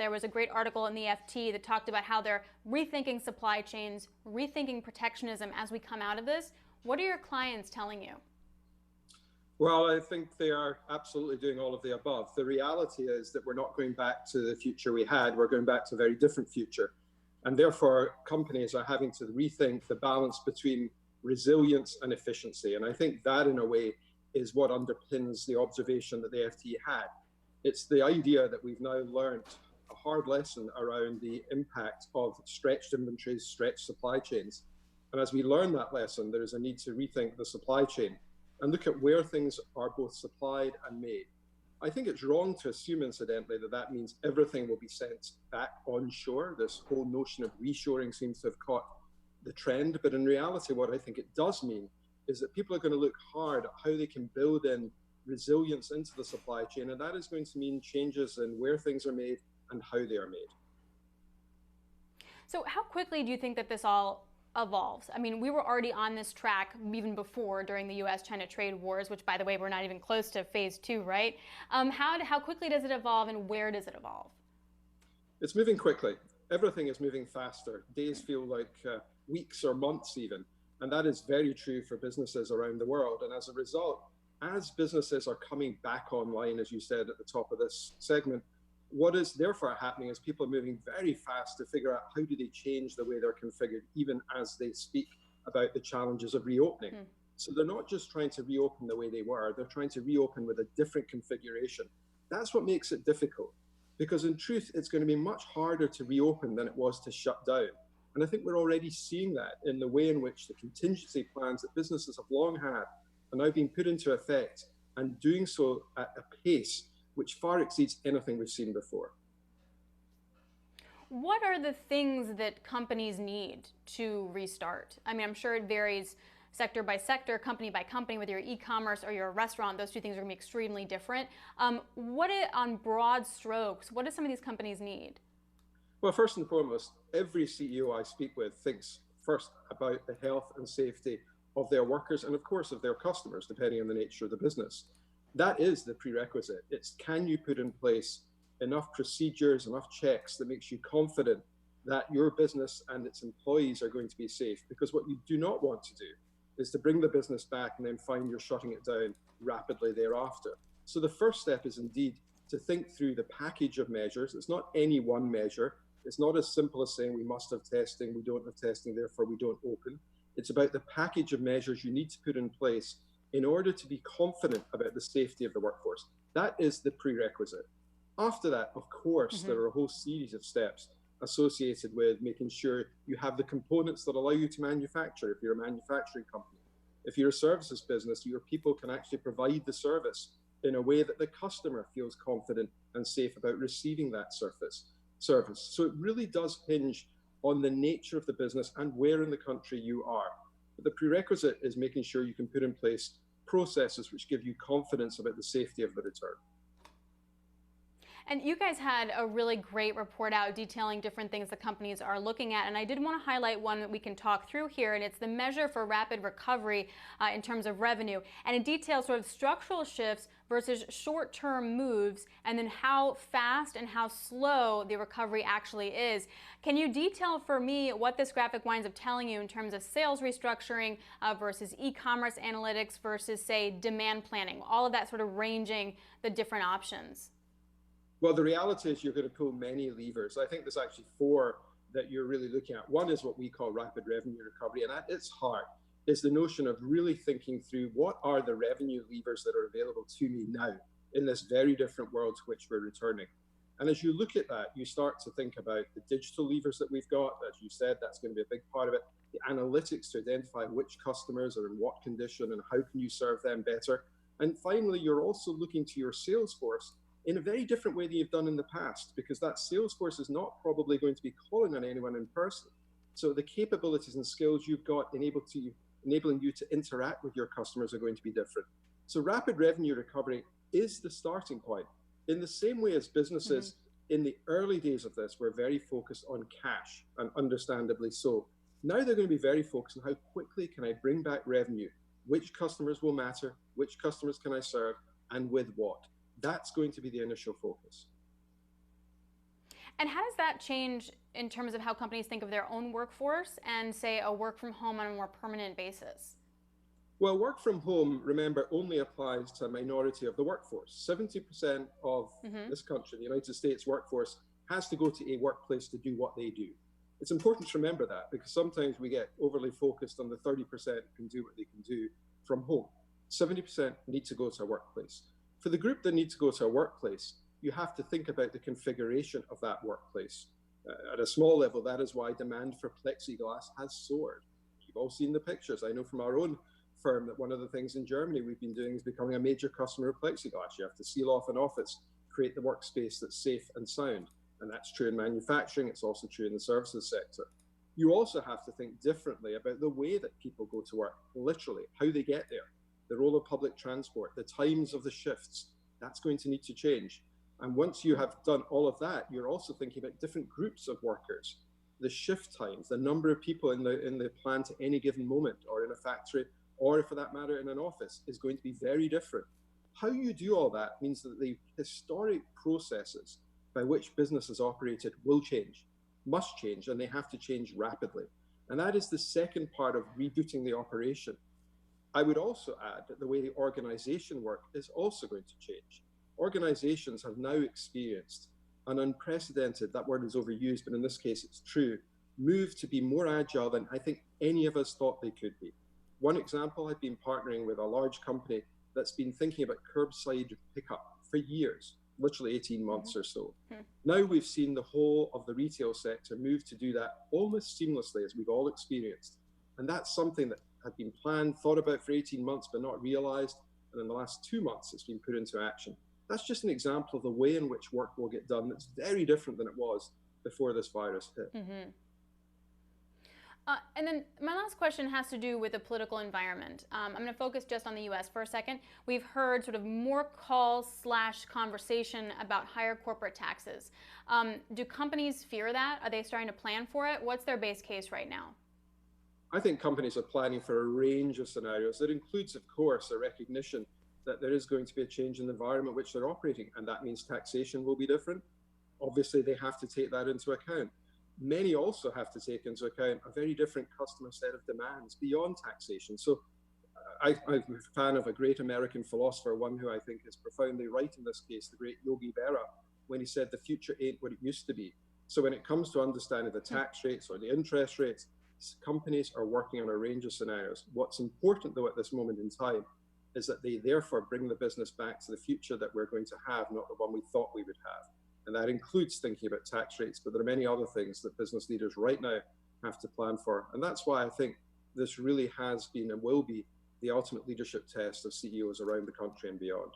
There was a great article in the FT that talked about how they're rethinking supply chains, rethinking protectionism as we come out of this. What are your clients telling you? Well, I think they are absolutely doing all of the above. The reality is that we're not going back to the future we had. We're going back to a very different future. And therefore, companies are having to rethink the balance between resilience and efficiency. And I think that, in a way, is what underpins the observation that the FT had. It's the idea that we've now learned a hard lesson around the impact of stretched inventories, stretched supply chains. And as we learn that lesson, there is a need to rethink the supply chain and look at where things are both supplied and made. I think it's wrong to assume, incidentally, that that means everything will be sent back onshore. This whole notion of reshoring seems to have caught the trend. But in reality, what I think it does mean is that people are going to look hard at how they can build in resilience into the supply chain. And that is going to mean changes in where things are made and how they are made. So how quickly do you think that this all evolves? I mean, we were already on this track even before during the U.S.-China trade wars, which, by the way, we're not even close to phase 2, right? How quickly does it evolve, and where does it evolve? It's moving quickly. Everything is moving faster. Days feel like weeks or months even. And that is very true for businesses around the world. And as a result, as businesses are coming back online, as you said at the top of this segment, what is therefore happening is people are moving very fast to figure out how do they change the way they're configured, even as they speak about the challenges of reopening. So they're not just trying to reopen the way they were, they're trying to reopen with a different configuration. That's what makes it difficult, because in truth, it's going to be much harder to reopen than it was to shut down. And I think we're already seeing that in the way in which the contingency plans that businesses have long had are now being put into effect, and doing so at a pace which far exceeds anything we've seen before. What are the things that companies need to restart? I mean, I'm sure it varies sector by sector, company by company, whether you're e-commerce or you're a restaurant. Those two things are going to be extremely different. On broad strokes, what do some of these companies need? Well, first and foremost, every CEO I speak with thinks first about the health and safety of their workers and, of course, of their customers, depending on the nature of the business. That is the prerequisite. It's, can you put in place enough procedures, enough checks that makes you confident that your business and its employees are going to be safe? Because what you do not want to do is to bring the business back and then find you're shutting it down rapidly thereafter. So the first step is indeed to think through the package of measures. It's not any one measure. It's not as simple as saying we must have testing, we don't have testing, therefore we don't open. It's about the package of measures you need to put in place in order to be confident about the safety of the workforce. That is the prerequisite. After that, of course, there are a whole series of steps associated with making sure you have the components that allow you to manufacture. If you're a manufacturing company, if you're a services business, your people can actually provide the service in a way that the customer feels confident and safe about receiving that service. So it really does hinge on the nature of the business and where in the country you are. But the prerequisite is making sure you can put in place processes which give you confidence about the safety of the return. And you guys had a really great report out detailing different things that companies are looking at. And I did want to highlight one that we can talk through here. And it's the measure for rapid recovery in terms of revenue. And it details sort of structural shifts versus short-term moves, and then how fast and how slow the recovery actually is. Can you detail for me what this graphic winds up telling you in terms of sales restructuring versus e-commerce analytics versus, say, demand planning? All of that sort of ranging the different options. Well, the reality is you're going to pull many levers. I think there's actually 4 that you're really looking at. One is what we call rapid revenue recovery, and at its heart is the notion of really thinking through what are the revenue levers that are available to me now in this very different world to which we're returning. And as you look at that, you start to think about the digital levers that we've got. As you said, that's going to be a big part of it. The analytics to identify which customers are in what condition and how can you serve them better. And finally, you're also looking to your sales force in a very different way than you've done in the past, because that sales force is not probably going to be calling on anyone in person. So the capabilities and skills you've got enabling you to interact with your customers are going to be different. So rapid revenue recovery is the starting point. In the same way as businesses in the early days of this were very focused on cash, and understandably so. Now they're going to be very focused on how quickly can I bring back revenue, which customers will matter, which customers can I serve, and with what. That's going to be the initial focus. And how does that change in terms of how companies think of their own workforce and, say, a work from home on a more permanent basis? Well, work from home, remember, only applies to a minority of the workforce. 70% of this country, the United States workforce, has to go to a workplace to do what they do. It's important to remember that, because sometimes we get overly focused on the 30% who can do what they can do from home. 70% need to go to a workplace. For the group that need to go to a workplace, you have to think about the configuration of that workplace. At a small level, that is why demand for plexiglass has soared. You've all seen the pictures. I know from our own firm that one of the things in Germany we've been doing is becoming a major customer of plexiglass. You have to seal off an office, create the workspace that's safe and sound. And that's true in manufacturing. It's also true in the services sector. You also have to think differently about the way that people go to work, literally, how they get there, the role of public transport, the times of the shifts. That's going to need to change. And once you have done all of that, you're also thinking about different groups of workers, the shift times, the number of people in the plant at any given moment, or in a factory, or for that matter, in an office, is going to be very different. How you do all that means that the historic processes by which business is operated will change, must change, and they have to change rapidly. And that is the second part of rebooting the operation. I would also add that the way the organization work is also going to change. Organizations have now experienced an unprecedented, that word is overused, but in this case it's true, move to be more agile than I think any of us thought they could be. One example, I've been partnering with a large company that's been thinking about curbside pickup for years, literally 18 months or so. Now we've seen the whole of the retail sector move to do that almost seamlessly, as we've all experienced. And that's something that had been planned, thought about for 18 months, but not realized. And in the last 2 months, it's been put into action. That's just an example of the way in which work will get done that's very different than it was before this virus hit. And then my last question has to do with the political environment. I'm going to focus just on the U.S. for a second. We've heard sort of more calls / conversation about higher corporate taxes. Do companies fear that? Are they starting to plan for it? What's their base case right now? I think companies are planning for a range of scenarios. That includes, of course, a recognition that there is going to be a change in the environment which they're operating, and that means taxation will be different. Obviously, they have to take that into account. Many also have to take into account a very different customer set of demands beyond taxation. So I'm a fan of a great American philosopher, one who I think is profoundly right in this case, the great Yogi Berra, when he said the future ain't what it used to be. So when it comes to understanding the tax rates or the interest rates, companies are working on a range of scenarios. What's important, though, at this moment in time is that they therefore bring the business back to the future that we're going to have, not the one we thought we would have. And that includes thinking about tax rates, but there are many other things that business leaders right now have to plan for. And that's why I think this really has been and will be the ultimate leadership test of CEOs around the country and beyond.